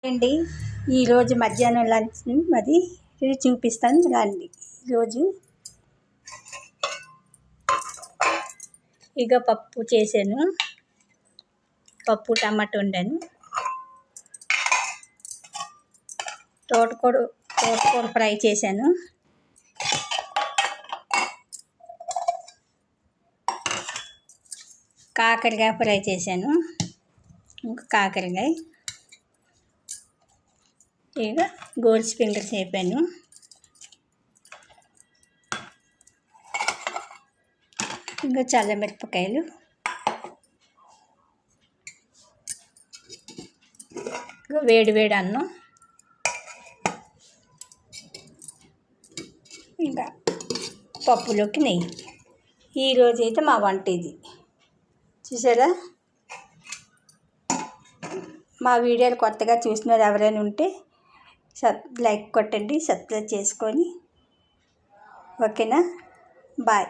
అండి ఈరోజు మధ్యాహ్నం లంచ్ మరి ఇది చూపిస్తాను రండి. ఈరోజు ఇక పప్పు చేశాను, పప్పు టమాటో వండాను, తోటకూర ఫ్రై చేశాను, కాకరకాయ ఫ్రై చేశాను, ఇంకా కాకరకాయ ఇక గోల్స్ ఫింగర్స్ వేపాను. ఇంకా చల్లమిరపకాయలు, ఇంకా వేడి వేడి అన్నం, ఇంకా పప్పులోకి నెయ్యి. ఈరోజు అయితే మా వంట ఇది. చూసారా? మా వీడియోలు కొత్తగా చూసినారు ఎవరైనా ఉంటే లైక్ కొట్టండి, సబ్స్క్రైబ్ చేసుకొని. ఓకేనా? బాయ్.